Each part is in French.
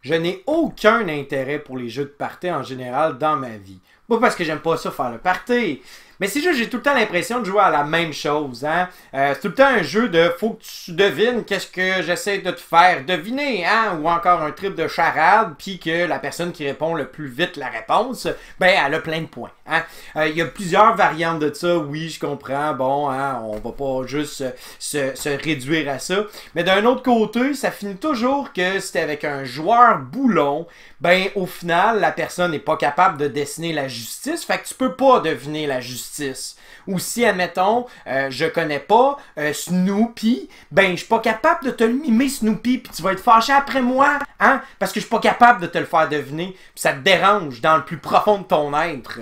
Je n'ai aucun intérêt pour les jeux de party en général dans ma vie. Pas parce que j'aime pas ça faire le party, mais c'est juste que j'ai tout le temps l'impression de jouer à la même chose. Hein? C'est tout le temps un jeu de faut que tu devines qu'est-ce que j'essaie de te faire deviner. Hein? Ou encore un trip de charade, puis que la personne qui répond le plus vite la réponse, ben elle a plein de points. Hein? Il y a plusieurs variantes de ça, oui, je comprends. Bon, hein, on va pas juste se réduire à ça. Mais d'un autre côté, ça finit toujours que c'est avec un joueur boulon, ben au final, la personne n'est pas capable de dessiner la justice, fait que tu peux pas deviner la justice. Ou si, admettons, je connais pas Snoopy, ben je suis pas capable de te le mimer Snoopy, puis tu vas être fâché après moi, hein, parce que je suis pas capable de te le faire deviner, puis ça te dérange dans le plus profond de ton être.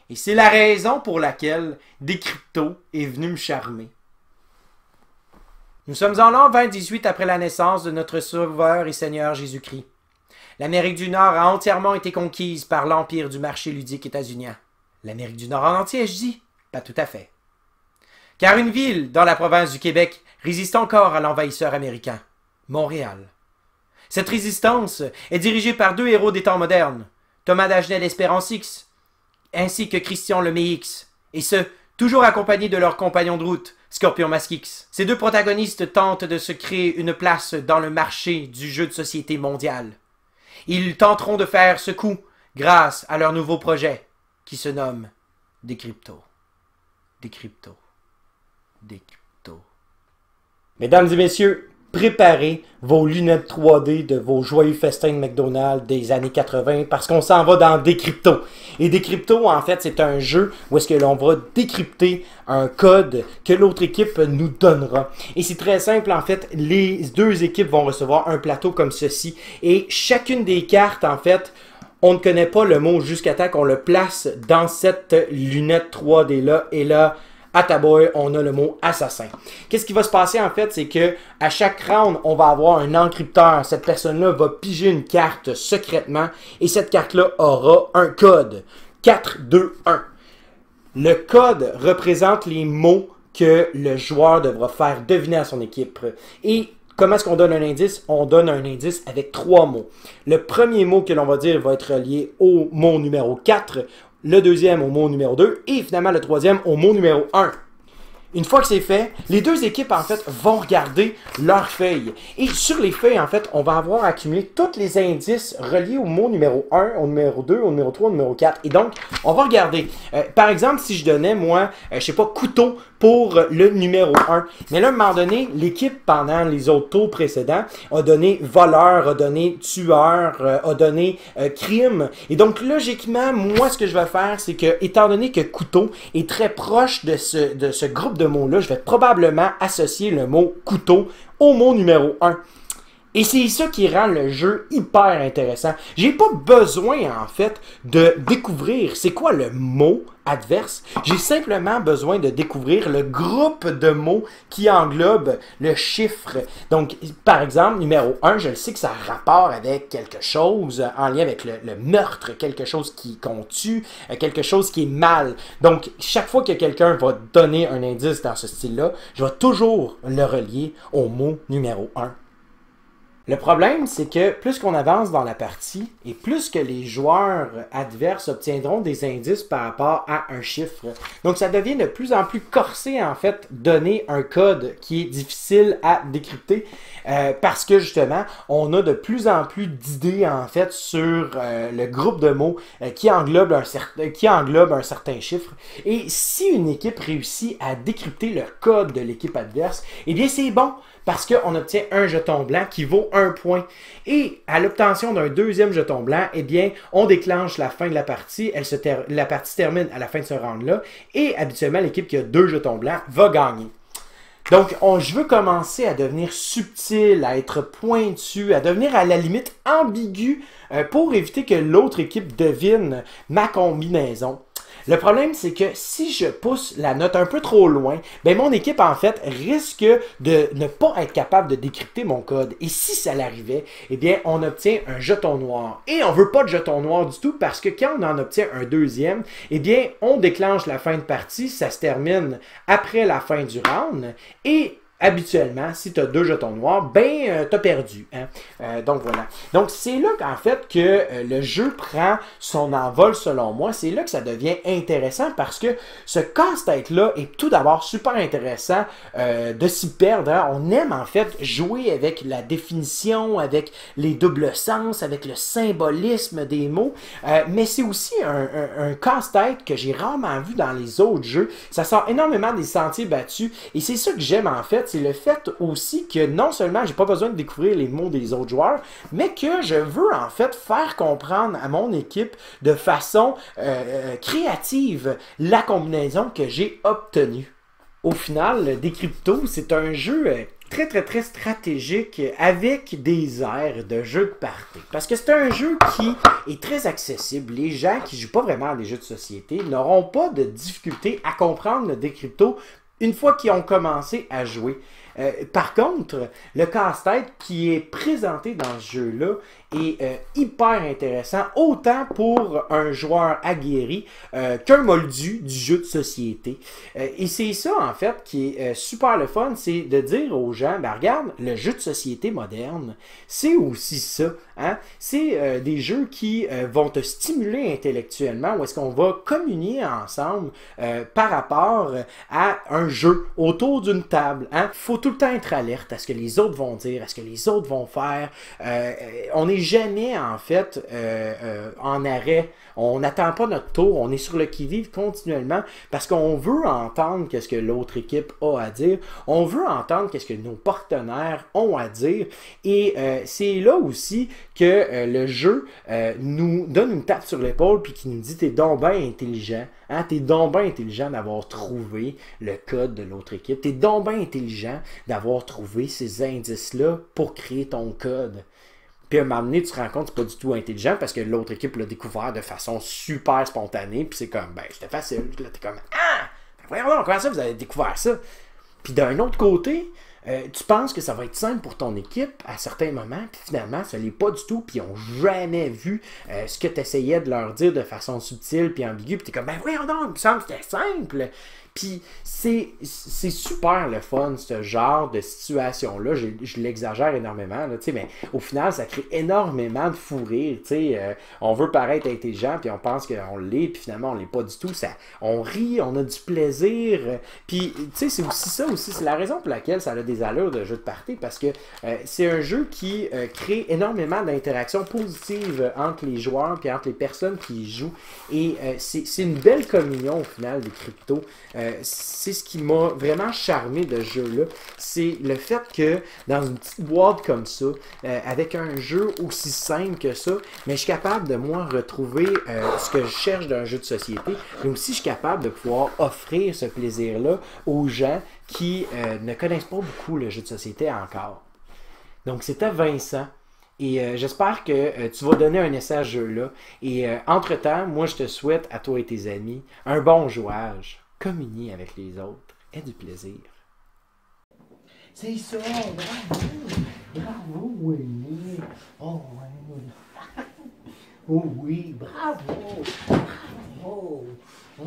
Et c'est la raison pour laquelle Décrypto est venu me charmer. Nous sommes en l'an 2018 après la naissance de notre Sauveur et Seigneur Jésus-Christ. L'Amérique du Nord a entièrement été conquise par l'empire du marché ludique états-unien. L'Amérique du Nord en entier, je dis? Pas tout à fait. Car une ville dans la province du Québec résiste encore à l'envahisseur américain, Montréal. Cette résistance est dirigée par deux héros des temps modernes, Thomas Dagenais d'Espérance-X, ainsi que Christian Lemay-X, et ce, toujours accompagnés de leur compagnon de route, Scorpion Mask X. Ces deux protagonistes tentent de se créer une place dans le marché du jeu de société mondial. Ils tenteront de faire ce coup grâce à leur nouveau projet qui se nomme Décrypto. Décrypto. Décrypto. Mesdames et messieurs, préparez vos lunettes 3D de vos joyeux festins de McDonald's des années 80 parce qu'on s'en va dans Décrypto. Et Décrypto, en fait, c'est un jeu où est-ce que l'on va décrypter un code que l'autre équipe nous donnera. Et c'est très simple, en fait, les deux équipes vont recevoir un plateau comme ceci. Et chacune des cartes, en fait, on ne connaît pas le mot jusqu'à temps qu'on le place dans cette lunette 3D-là. Et là, à ta boy, on a le mot assassin. Qu'est-ce qui va se passer en fait, c'est que à chaque round, on va avoir un encrypteur. Cette personne-là va piger une carte secrètement et cette carte-là aura un code. 4, 2, 1. Le code représente les mots que le joueur devra faire deviner à son équipe. Et comment est-ce qu'on donne un indice? On donne un indice avec 3 mots. Le premier mot que l'on va dire va être relié au mot numéro 4. Le deuxième au mot numéro 2 et finalement le troisième au mot numéro 1. Une fois que c'est fait, les deux équipes en fait vont regarder leurs feuilles. Et sur les feuilles, en fait, on va avoir accumulé tous les indices reliés au mot numéro 1, au numéro 2, au numéro 3, au numéro 4. Et donc, on va regarder. Par exemple, si je donnais, moi, je sais pas, couteau pour le numéro 1. Mais là, à un moment donné, l'équipe, pendant les autres tours précédents, a donné voleur, a donné tueur, a donné crime. Et donc, logiquement, moi, ce que je vais faire, c'est que, étant donné que couteau est très proche de ce groupe de mots-là, je vais probablement associer le mot couteau au mot numéro 1. Et c'est ça qui rend le jeu hyper intéressant. J'ai pas besoin, en fait, de découvrir c'est quoi le mot adverse. J'ai simplement besoin de découvrir le groupe de mots qui englobe le chiffre. Donc, par exemple, numéro 1, je le sais que ça a rapport avec quelque chose en lien avec le meurtre, quelque chose qu'on tue, quelque chose qui est mal. Donc, chaque fois que quelqu'un va donner un indice dans ce style-là, je vais toujours le relier au mot numéro 1. Le problème, c'est que plus qu'on avance dans la partie et plus que les joueurs adverses obtiendront des indices par rapport à un chiffre. Donc, ça devient de plus en plus corsé, en fait, donner un code qui est difficile à décrypter parce que, justement, on a de plus en plus d'idées, en fait, sur le groupe de mots qui englobe un certain chiffre. Et si une équipe réussit à décrypter le code de l'équipe adverse, eh bien, c'est bon parce qu'on obtient un jeton blanc qui vaut 1 point. Et à l'obtention d'un deuxième jeton blanc, eh bien, on déclenche la fin de la partie. La partie se termine à la fin de ce round-là. Et habituellement, l'équipe qui a 2 jetons blancs va gagner. Donc, je veux commencer à devenir subtil, à être pointu, à devenir à la limite ambigu pour éviter que l'autre équipe devine ma combinaison. Le problème, c'est que si je pousse la note un peu trop loin, ben mon équipe, en fait, risque de ne pas être capable de décrypter mon code. Et si ça l'arrivait, eh bien, on obtient un jeton noir. Et on veut pas de jeton noir du tout parce que quand on en obtient un deuxième, eh bien, on déclenche la fin de partie, ça se termine après la fin du round. Et habituellement, si tu as 2 jetons noirs, ben, tu as perdu. Hein? Donc, voilà. Donc, c'est là qu'en fait que le jeu prend son envol, selon moi. C'est là que ça devient intéressant parce que ce casse-tête-là est tout d'abord super intéressant de s'y perdre. Hein? On aime, en fait, jouer avec la définition, avec les doubles sens, avec le symbolisme des mots. Mais c'est aussi un casse-tête que j'ai rarement vu dans les autres jeux. Ça sort énormément des sentiers battus. Et c'est ça que j'aime, en fait. C'est le fait aussi que non seulement j'ai pas besoin de découvrir les mots des autres joueurs, mais que je veux en fait faire comprendre à mon équipe de façon créative la combinaison que j'ai obtenue. Au final, Decrypto, c'est un jeu très stratégique avec des airs de jeu de party. Parce que c'est un jeu qui est très accessible. Les gens qui jouent pas vraiment à des jeux de société n'auront pas de difficulté à comprendre le Decrypto une fois qu'ils ont commencé à jouer. Par contre, le casse-tête qui est présenté dans ce jeu-là est hyper intéressant, autant pour un joueur aguerri qu'un moldu du jeu de société. Et c'est ça, en fait, qui est super le fun, c'est de dire aux gens, ben regarde, le jeu de société moderne, c'est aussi ça. Hein? C'est des jeux qui vont te stimuler intellectuellement, où est-ce qu'on va communier ensemble par rapport à un jeu autour d'une table. Hein? Faut tout le temps être alerte à ce que les autres vont dire, à ce que les autres vont faire. On n'est jamais, en fait, en arrêt. On n'attend pas notre tour. On est sur le qui-vive continuellement parce qu'on veut entendre qu'est-ce que l'autre équipe a à dire. On veut entendre qu'est-ce que nos partenaires ont à dire. Et c'est là aussi que le jeu nous donne une tape sur l'épaule puis qui nous dit « T'es donc bien intelligent. Hein? T'es donc bien intelligent d'avoir trouvé le code de l'autre équipe. T'es donc bien intelligent d'avoir trouvé ces indices-là pour créer ton code. » Puis à un moment donné, tu te rends compte que c'est pas du tout intelligent parce que l'autre équipe l'a découvert de façon super spontanée. Puis c'est comme, ben, c'était facile. Puis là, t'es comme, ah! Voyons donc, comment ça vous avez découvert ça? Puis d'un autre côté, tu penses que ça va être simple pour ton équipe à certains moments, puis finalement, ça l'est pas du tout, puis ils n'ont jamais vu ce que tu essayais de leur dire de façon subtile puis ambiguë, puis tu es comme, ben voyons donc, il me semble que c'était simple. Puis c'est super le fun, ce genre de situation-là. Je l'exagère énormément, là, mais au final, ça crée énormément de fou rire. On veut paraître intelligent, puis on pense qu'on l'est, puis finalement, on l'est pas du tout. On rit, on a du plaisir. Puis, c'est aussi ça, c'est la raison pour laquelle ça a des allures de jeu de party, parce que c'est un jeu qui crée énormément d'interactions positives entre les joueurs, puis entre les personnes qui y jouent. Et c'est une belle communion, au final, des cryptos. C'est ce qui m'a vraiment charmé de ce jeu-là. C'est le fait que dans une petite boîte comme ça, avec un jeu aussi simple que ça, mais je suis capable de moi retrouver ce que je cherche d'un jeu de société, mais aussi je suis capable de pouvoir offrir ce plaisir-là aux gens qui ne connaissent pas beaucoup le jeu de société encore. Donc c'était Vincent. Et j'espère que tu vas donner un essai à ce jeu-là. Et entre-temps, moi je te souhaite à toi et tes amis un bon jouage. Communier avec les autres. Aie du plaisir. C'est ça, bravo! Bravo, Winnie! Oh, oui! Oh oui, bravo! Bravo! Oh.